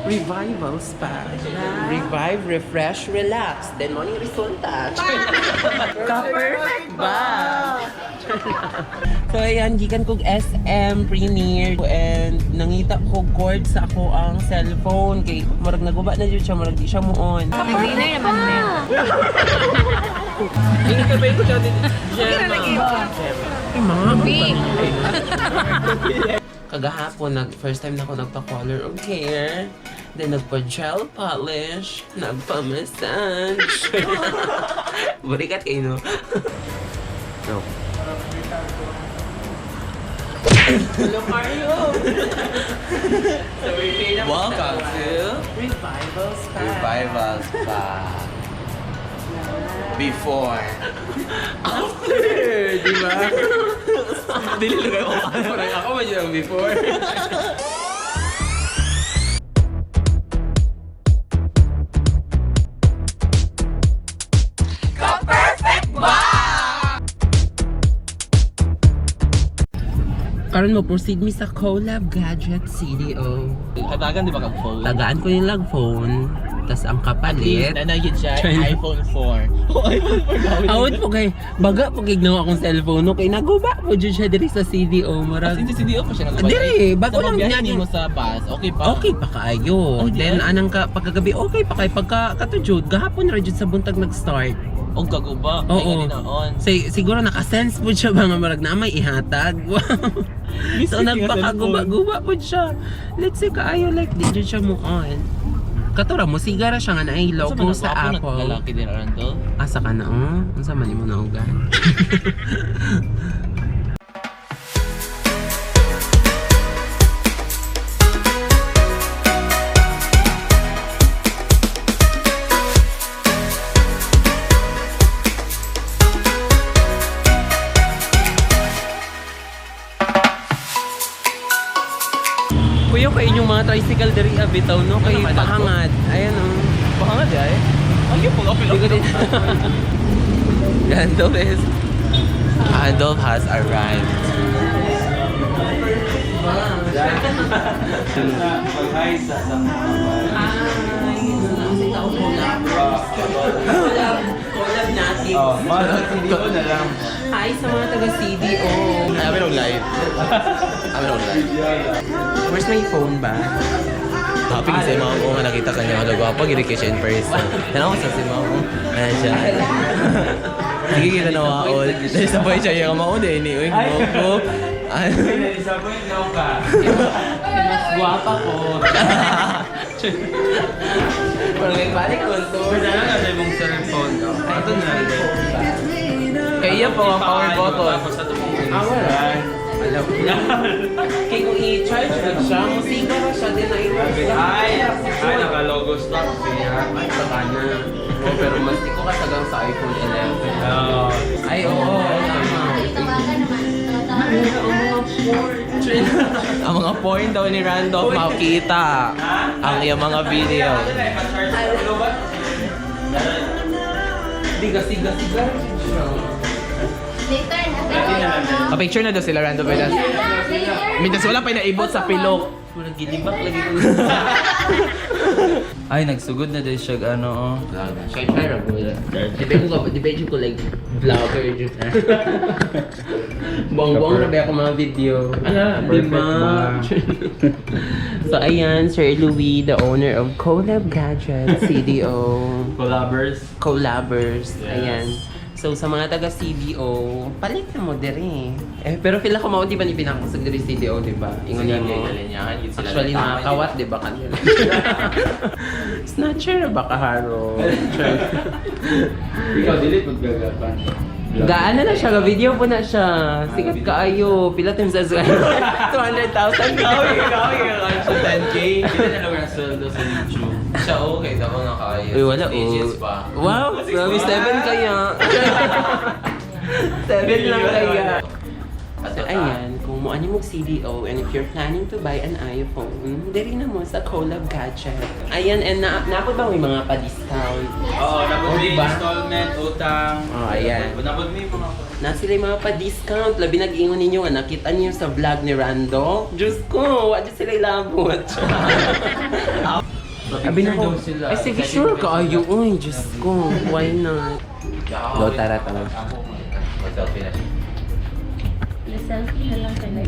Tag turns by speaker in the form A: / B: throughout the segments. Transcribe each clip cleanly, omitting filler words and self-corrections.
A: Revival Spa. Revive, refresh, relax. Then morning resulta. Ka-perfect ba? So ayan, gikan kog SM Premier and nangita ko cord sa ako ang cellphone kay murag naguba na jud siya, murag di siya muon.
B: Cleaner naman na.
A: Hindi ka ba ito siya din? Mga
B: Big.
A: Kagahapon, first time na ako nagpa-color of hair. Then nagpa-gel polish. Nagpa-massage. Balikat kayo, no? No. Hello, Mario!
C: Welcome to
A: Revival Spa.
C: Revival Spa. Before.
A: After! Di ba? Dili lang kayo parang ako ba dyan ang before? Karon mo proceed mi sa Collab Gadget CDO.
C: Katagan di ba kag-phone?
A: Tagaan ko yung phone, tas ang kapalit.
C: Nanagit siya, iPhone 4. Oh, iPhone 4
A: Awit po kay baga po kay ginawa akong cellphone no kay naguba po jud siya diri sa CDO marag.
C: Kasi CDO pa siya nagabay.
A: Diri, bago lang
C: niya
A: niya
C: mo sa bus. Okay pa?
A: okay pa kaayo.
C: Oh, di
A: Then
C: ay?
A: anang ka pagkagabi okay pa kay pagka katujud gahapon ra jud sa buntag nag-start.
C: O kaguba.
A: Oo.
C: Ay, on.
A: Siguro naka-sense po siya ba nga marag na may ihatag. So nagpakaguba-guba po siya. Let's say kaayo like di jud siya mo on. Katura mo sigara siya nga na ay logo sa Apple.
C: Lalaki din aran to.
A: Asa ka na oh? Unsa man imo naugan? Kuya kay inyong mga tricycle diri abitaw no kay
C: Ano naman
A: pahangad. Ayan oh.
C: Baka nga ay. Ay, po kapil
A: Hindi ko din. Gandolf is
C: Adolf has arrived.
A: collab natin.
C: CDO na lang.
A: Hi sa mga taga CDO.
C: Amin on live. Amin on live.
A: Where's my phone ba?
C: Happy kasi mga ko nga nakita ka niya nagwapa gini kay siya in person. Tanaw sa si Mamo. Ayan siya. Sige kita na waol. Dahil sa boy siya yung maon eh. Uy, mo ko.
A: Mas guwapa ko. Parang nagbalik ko ito.
C: Sana na sa mong cellphone ko.
A: Ito na.
C: Kaya po ang power button.
A: Wala. Alam ko. Kaya kung i-charge na siya, musika na siya din na i-charge.
D: Ay, naka-logo stock siya.
A: Ay, baka na. Oh, pero mas di ko kasagang sa iPhone 11.
D: Oo.
A: Ay, oo.
C: Ang mga porn daw ni Randolph makita ang iyang mga video.
A: Diga-siga-siga.
B: Later na.
C: Ka-picture na daw sila Randolph. Mintas wala pa naibot sa pilok.
A: Walang gilibak lagi ko.
D: Ay, nagsugod na din siya, ano, oh.
A: Kaya try ko. Depende ko like vlogger dyan. Buong-buong na ba ako mga video.
D: Perfect ba?
A: So ayan, Sir Louis, the owner of Collab Gadget, CDO. Collabers.
D: Yes.
A: Ayan. So sa mga taga CDO, palit na mo diri. Pero pila ko mao di ba ni pinakasag diri CDO, di ba? Ingon niya mo. Actually nakakawat di ba kanila? Snatcher ba kaharo?
D: Ikaw, dilit maggagapan.
A: Gaan na siya, video po na siya. Sikat kaayo, pila times as 200,000.
C: Kawin ka sa 10K. Hindi na lang ang sweldo sa YouTube. Siya okay, daw nga kaya.
A: Uy, wala
C: Stages
A: oh.
C: pa.
A: Wow, grabe 7 kaya. 7 lang kaya. So ayan, kung mo ani mo CDO and if you're planning to buy an iPhone, diri na mo sa Collab Gadget. Ayan, and naapod ba may mga pa-discount?
D: Oo, nabot
A: Oh,
D: may
A: diba?
D: installment, utang.
A: Oh, ayan.
D: Nabot may mga...
A: Na sila yung mga pa-discount. Labi nag-ingon ninyo nga, nakita niyo sa vlog ni Rando. Diyos ko, wala sila ilabot. Abi na ko. Ay, sige, sure ka. Ayo, uy, Diyos ko. Why not? Go, tara.
C: Mag-selfie na siya.
B: Selfie na lang sila.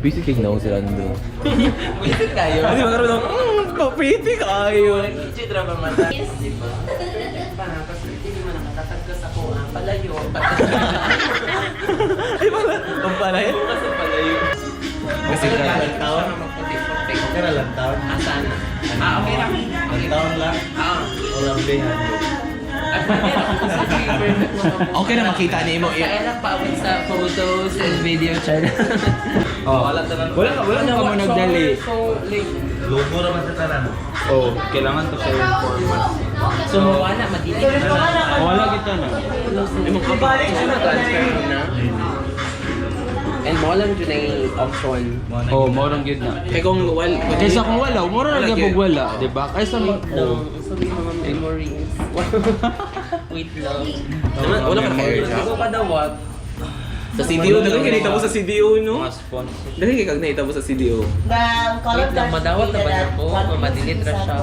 C: Busy tignan ko sila nandun.
A: Busy kayo.
C: Hindi magkaroon ng, kapiti kayo.
A: Chitra ba mata? Yes. Diba? Parang kasi hindi mo nakakatagkas ako. Palayo.
C: Ay, pala. Ang pala yun.
A: Kasi palayo.
C: Kasi
A: taon.
D: Okay na lang taon.
A: Asan? Okay lang.
D: Ang taon lang. Walang bihan.
C: Okay na makita niyo mo.
A: Kaya lang paawin sa photos and video channel.
D: Wala na mo nagdali.
A: So, like,
D: Logo naman sa tanan. Oh, kailangan to sa yung format.
A: so wala, madilim na.
D: Wala kita na.
A: Ay, magkabalik na transfer na. And mo lang dyan ay option.
D: Oh, morong gid na.
C: Kaya kung
D: Kaysa kung wala, mura lang yung wala, di ba? Kaysa
A: No, sabi mga memories. Wait lang.
C: Wala ka na-air
A: Ikaw pa daw what?
C: sa CDO, dagan kinita mo sa CDO, no?
D: Mga sponsor.
C: Dagan kinita mo sa CDO.
A: Wait lang, madawat na ba niya po? Madilit ra siya.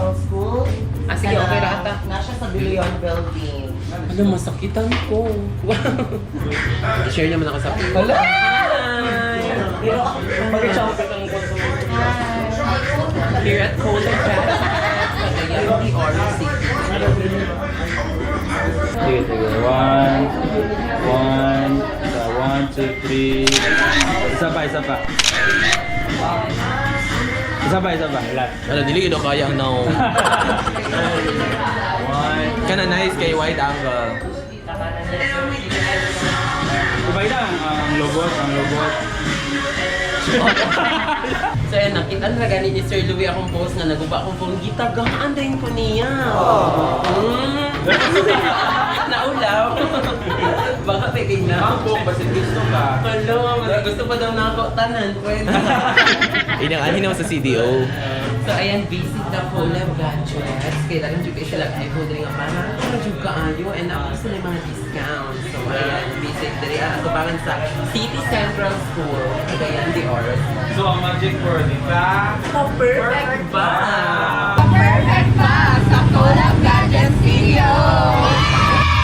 A: Ah, sige, okay ra ata.
E: Nasa sa Billion Building.
A: Ano, masakitan ko. Wow. I-share naman ako sa Hala!
E: Pero
A: Here at Cola Fest, Cagayan de Oro City.
D: Sige. One, two, three. Isa pa. Lahat.
C: Ano, dili ko kaya ang now. Kana nice kay wide angle.
D: Ibay lang ang logot.
A: So yan, nakita na gani ni Sir Louie akong post nga naguba akong phone. Gitagaan din ko niya. Naulaw. Baka pwede na.
D: Ako, basit gusto ka.
A: Hello, gusto pa daw na ako tanan. Pwede.
C: Inang naman sa CDO.
A: So ayan, visit the Collab Gadgets. Kailangan dyan kayo sila iPhone rin nga para dyan kaayo and ako sila yung mga discounts. So ayan, visit diri ako parang sa City Central School, Cagayan de Oro.
D: So, ang magic word, ka?
A: Oh, perfect ba?
B: Perfect pa sa Collab Gadget Studio!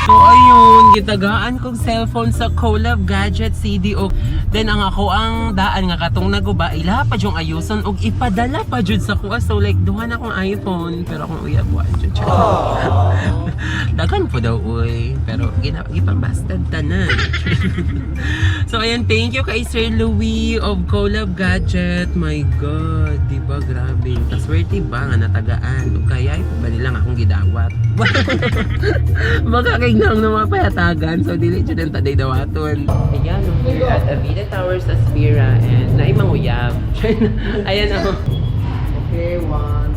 A: So ayun, gitagaan kong cellphone sa Collab Gadget CDO. Then ang ako ang daan nga katong naguba, ila pa yung ayuson og ipadala pa jud sa kuha. So like duha na akong iPhone pero akong uyab wa jud. Dagan po daw uy, pero gipambastad tanan. So ayan, thank you kay Sir Louie of Collab Gadget. My God, di ba grabe. Kaswerte ba nga natagaan. Ug kaya ito ba nilang akong gidawat. Baka kay nang na mapayatagan. So dili jud ang taday dawaton. Ayan, we're at Avida Towers Aspira and naimang uyab. Ayan ako. Okay, one.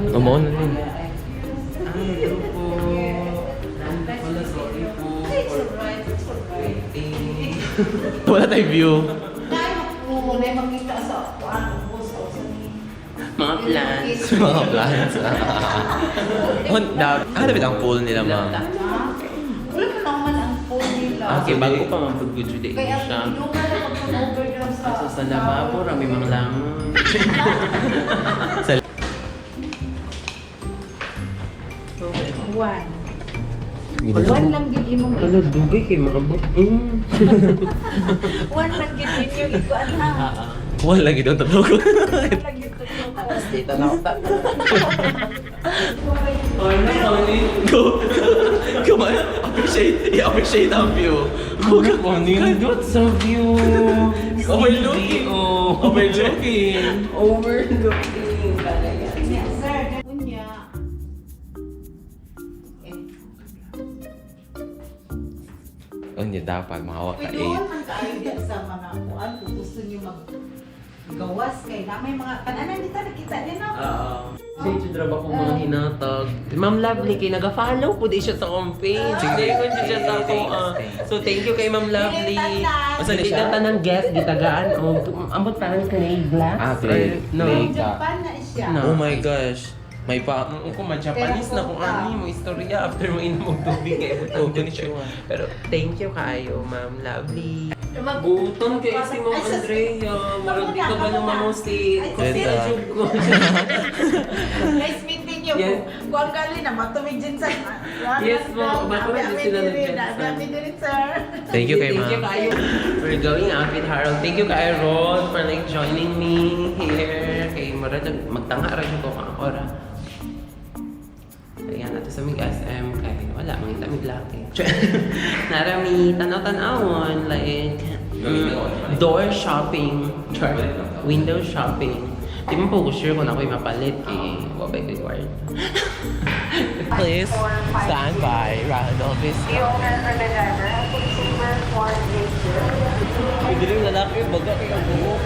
C: Umaon na rin.
A: Ano po? Wala, sorry po. Waiting.
C: Wala tayong view.
A: Mga plans.
C: Mga plants. Ano ba ang pool nila, ma'am?
E: wala pa naman ang phone nila.
A: Okay, bago pa mapag-good day
E: Kaya
A: siya.
E: yung ka na mag-overdraft sa...
A: So sa lababo, rami mga lamang.
E: One lang gid imong
A: Ano, dugay kay mga
E: one lang gid yung ikuan ha.
C: Wala lagi doon tapos ko.
E: Lagi to.
A: Dito na ako.
C: Go. Come on. I-appreciate ang view. Go ka.
A: Nindot sa view.
C: Overlooking.
A: Oh.
C: Overlooking.
A: Overlooking.
E: Yes, sir. Unya.
C: Ano dapat mahawak ka
E: Pwede man kayo din sa mga kuan kung gusto niyo gawas kay na may mga kananan dito nakita din no.
A: Say, chudra ba kung mga hinatag? Ma'am Lovely, kay nag-follow po di siya sa akong page. Hindi ko siya sa ako. So, thank you kay Ma'am Lovely.
C: Asa na
A: Hindi
C: siya?
A: ka tanang guest, gitagaan. Ambot parang clay glass.
C: Ah, clay.
A: No.
C: Clay.
E: Japan na siya.
A: No.
C: Oh my gosh. May pa...
A: Kung ma-Japanese na kung ano yung istorya after mo inom og tubig eh.
C: Oh, konnichiwa.
A: Pero thank you kaayo, ma'am. Lovely. Gutom kay si Ma'am Andrea. Marag di ka ba namamusin? Kasi
C: Ito.
A: na-job ko.
E: Nice meeting you.
A: Yes.
E: Kung ang gali na, matumig dyan sa...
A: Yes, po. Bakit na sila nag-dance?
E: Happy din, sir.
C: Thank you kay
A: Thank you
C: ma'am.
A: kaayo. We're going out with Harold. Thank you kaayo, Rod, for like joining me here. Kay Marag, magtanga rin ko kang ora. Ayan, ato sa mig SM kay wala, mangita mig laki. Narami tanaw-tanawon like door shopping, window shopping. Di mo po ko sure kung ako'y mapalit eh. Wabay ko guard.
C: Please stand by Randolph
B: The owner or the driver has a receiver for the
C: Pwede rin lalaki, baga kayo buo.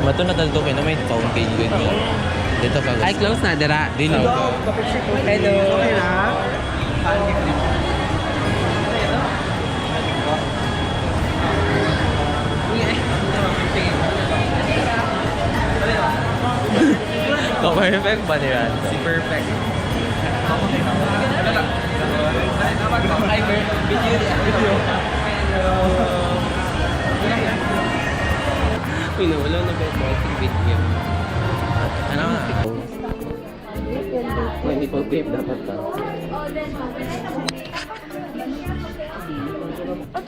C: Mato na talito kayo na may fountain ko ito. Dito ka
A: Ay, close na, dira.
C: Dili ka.
A: Hello. Okay na?
C: Perfect ba ni Ran?
A: Si perfect. Ay, video. Uy, nawala na ba yung video?
C: Ano na?
A: May nipple tape dapat ba?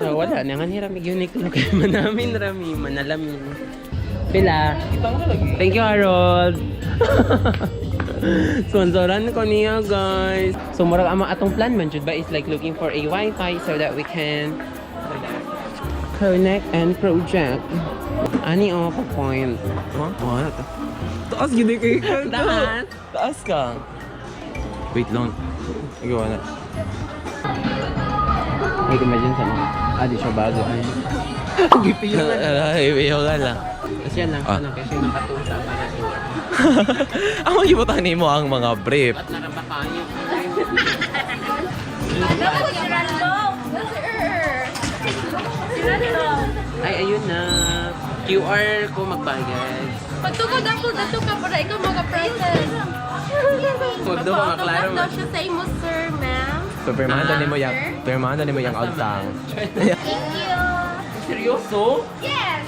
A: Wala na nga ni Rami Uniqlo kay manamin Rami, manalamin. Pila. Thank you, Harold. Sponsoran ko niya, guys. So, murag ama atong plan man jud ba is like looking for a Wi-Fi so that we can connect and project. Ani o pa point.
C: Huh? Ano to? Taas gini kay ka.
A: Taas.
C: Taas ka. Wait lang. Igawa na.
A: Wait, imagine sa mga. Di siya bago. Gipiyo na.
C: Ibiyo ka lang.
A: Kasi yan lang,
C: Ah.
A: ano, kasi nakatusa para sa
C: Ang magibutan mo ang mga brief.
A: Ba't nakabakayo? Ay, ayun na. QR ko magbayad.
B: Pagtukod ako, dato ka para ikaw mga-present.
A: Huwag daw mga klaro.
B: daw siya sa imo, sir, ma'am.
C: So, pirmahan mo yung, pirmahan mo yung outang.
B: Thank you.
A: Seryoso?
B: Yes!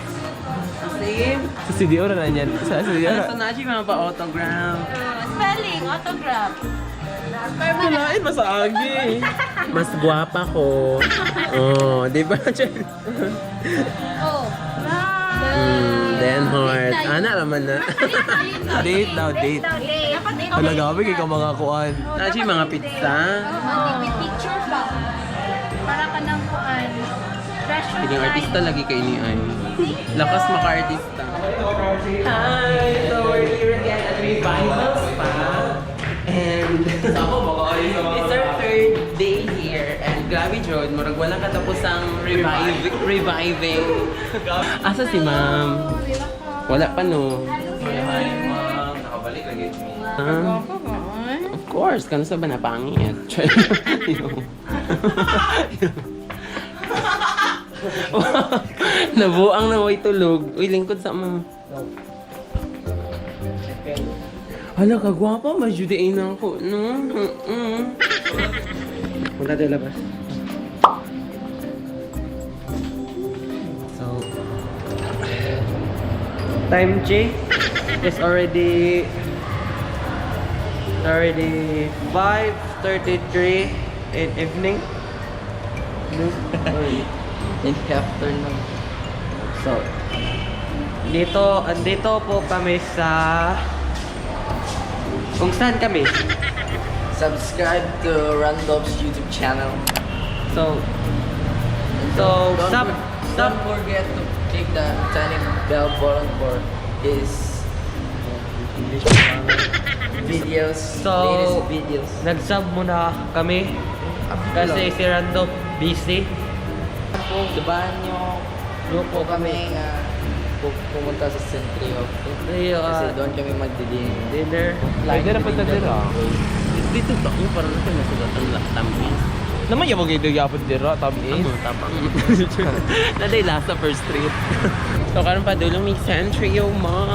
A: Same?
C: Sa studio na yan. Sa studio
A: Ano
C: na.
A: sa Naji mga pa-autograph?
B: Spelling, autograph.
C: Kulain pa sa agi.
A: Mas gwapa ko. Oh, di ba?
B: Oh.
A: Then heart. Ana naman na.
C: Date daw, date.
B: Dapat ikaw
C: Halagabi kay ka mga kuan.
A: Naji mga pizza.
B: may picture ba? Para ka ng kuan. Treasure
A: Piling artista lagi kay ni ay. Lakas maka-artista. Hi! So we're here again at Revival Spa. And it's our third day here. And grabe Jod, murag wala katapusang reviving. Asa si ma'am? Wala pa no.
C: Hi, ma'am. Nakabalik lagi.
A: Of course, kano sa ba napangit? Nabuang na way tulog. Uy, lingkod sa mga. Hala, kagwapa. Majudein na ako. No? Punta tayo labas. So, time check is already 5:33 in evening.
C: In afternoon.
A: So, andito po kami sa... Kung saan kami?
C: Subscribe to Randolph's YouTube channel.
A: So,
C: Don't forget to click the tiny bell button for his videos, latest videos.
A: nag-sub muna kami kasi si Randolph busy.
C: Kung dibahan nyo, grupo kami nga pumunta sa Centrio. Kasi doon kami magdi-dinner.
A: Pwede na punta dito. Dito ba? Parang natin nasugatan lang tamis.
C: Naman yung mag-idog yapod dira, tabi.
A: Tapang. Naday last sa first street. So karon pa dulong may Centrio ma.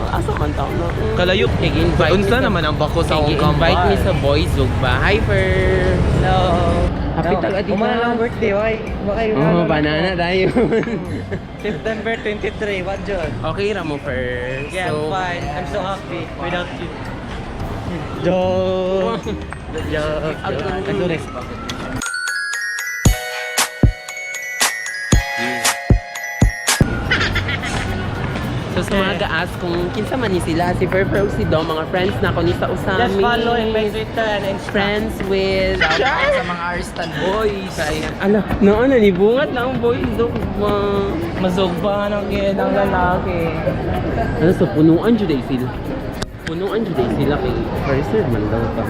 A: Asa man taon na?
C: Kalayo.
A: Invite
C: Unsa naman ang bako sa akong kambal?
A: Invite me sa Boys Zugba. Hi, Per. Hello. Happy tag-adi
F: Kumana lang birthday, why? Baka yung
A: Oh, banana tayo.
F: September 23, what John?
A: Okay ra mo, Per.
F: Yeah, I'm fine. I'm so happy without you.
A: Joke.
F: Joke.
A: Ano rin? So sa mga gaas kung kinsa man ni sila, si Per o si Dom, mga friends na ko ni sa usami.
F: Just follow in my Twitter and Instagram.
A: Friends with
D: Sa mga Arstan boys.
A: Ala, noon na ni bungat na ang boys Zugba.
C: Mazugba ng ng lalaki.
A: Ano sa punuan jud ay sila. Punuan jud ay sila kay Fraser man daw ta.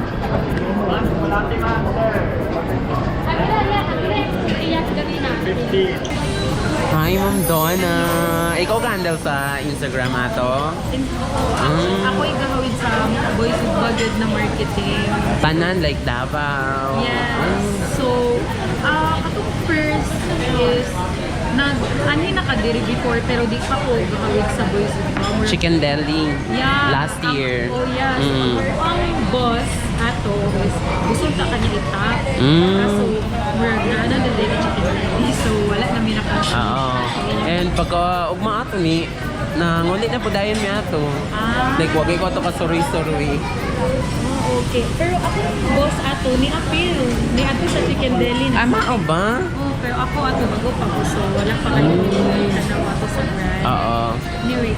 A: Hi, Ma'am Donna. Ikaw ka-handle sa Instagram ato?
B: Ako igahawid sa Boys with Budget na marketing.
A: Tanan like Davao.
B: Yes. So, atong first is ani nakadiri before pero di pa ko gahawid sa Boys with Budget.
A: Chicken Deli.
B: Yeah.
A: Last year.
B: Oh, yes.
A: Mm.
B: Ang boss ato is gusto ta kanya itap.
A: Mm.
B: Kaso, we're na na chicken deli. So, wala na mi nakasya.
A: Oo. And pagka ugma ato ni, nangulit na po dayon mi ato. Like, wagay ko ato ka suri-suri.
B: Okay. Pero ako boss ato ni Apil. Ni ato sa chicken deli na.
A: Mao ba?
B: Oh, pero ako ato bago pa ko. So, wala pa kayo tanaw ato sa brand.
A: Oo.
B: Anyway,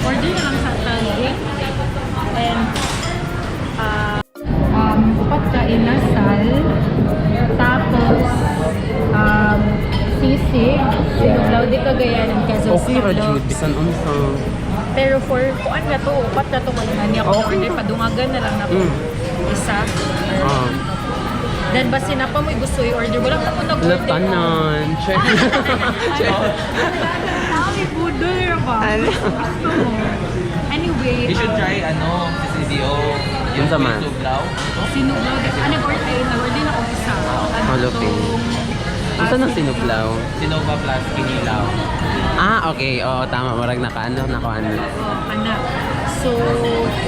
B: order na lang sa talig. And, upat ka inasal. Tapos, sisig. Sinuglaw di kagayanan ka sa
A: Okay ra jud bisan unsa.
B: Pero for kuan na to, upat na to malingan niya. Kung order, padungagan na lang na po. Isa.
A: Ah.
B: Then, basta na pa mo'y gusto i-order. Wala pa ko nag-order.
A: Latanan. Check.
B: Tawag, budol ba? Gusto mo. Anyway,
C: You should try sa CDO.
A: Yung sa man.
C: Suglaw.
B: sinuglaw. Nag-order na ako isa.
A: Halupin. Ito nang sinuglaw.
C: Sinova plus kinilaw.
A: Ah, okay. Oo, tama. Marag nakaano.
B: Anak. So,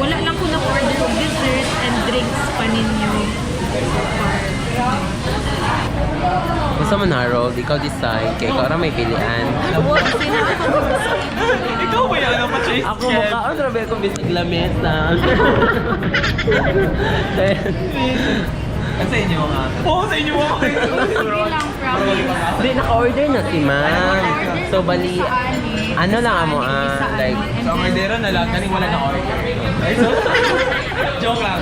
B: wala lang ko na-order of dessert and drinks pa ninyo.
A: Gusto mo na, Harold? Ikaw decide. Kaya ikaw ra may pilian.
C: Ikaw ba yan? Ano pa chase?
A: Ako mukhaon, rabi ko bisig lamesa.
C: Sa inyo nga. Oo, sa inyo mga
B: Hindi lang, promise.
A: Hindi, naka-order na si ma'am. So, bali, ano lang amo like,
C: So, ang ordero na lang, kaning wala na order. Joke lang.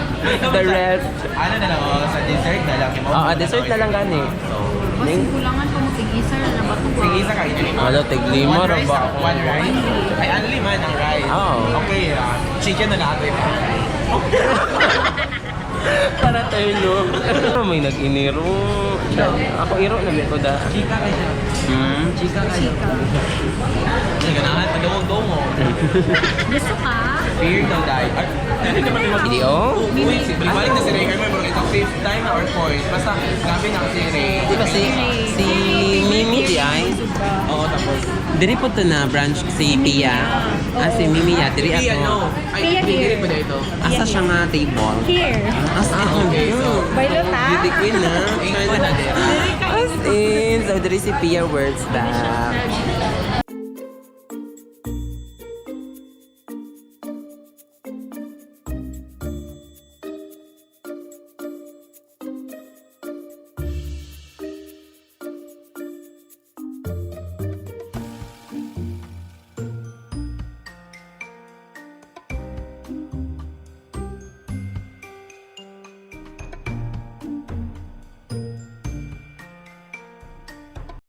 A: the rest.
C: Ano na lang, sa dessert na lang.
A: Oo, dessert na lang gani.
B: Kasi kulangan pa mo tig-isa na ba ito?
C: Sige, isa kayo.
A: Ano, tiglimo
C: One
A: ra
C: rice,
A: ba?
C: one rice. Ay, only man ang rice.
A: Oo.
C: Okay, chicken na natin.
A: Para tayo, no? May nag-iniro. Ako iro na ko da.
C: Chika kayo.
A: Chika
C: Sige, ganahan, padungog-dungo.
B: Gusto ka?
C: Fear daw dahil.
A: Video?
C: Balik na si Ray. Kaya mo, ito fifth time na or fourth. Basta, gabi na si Ray.
A: Di ba si Mimi di ay?
C: Oo, tapos.
A: Diri po to na branch si Pia. Si Mimi ya, diri
C: Pia, no.
A: ako.
C: Ay,
B: Pia
C: hindi
B: here.
C: pa dito.
A: Asa siya nga table?
B: Here.
A: Asa ako?
C: Okay, so.
B: Bailot ha?
A: Beauty queen na.
C: Ingat na dito.
A: As in, so diri si Pia words back.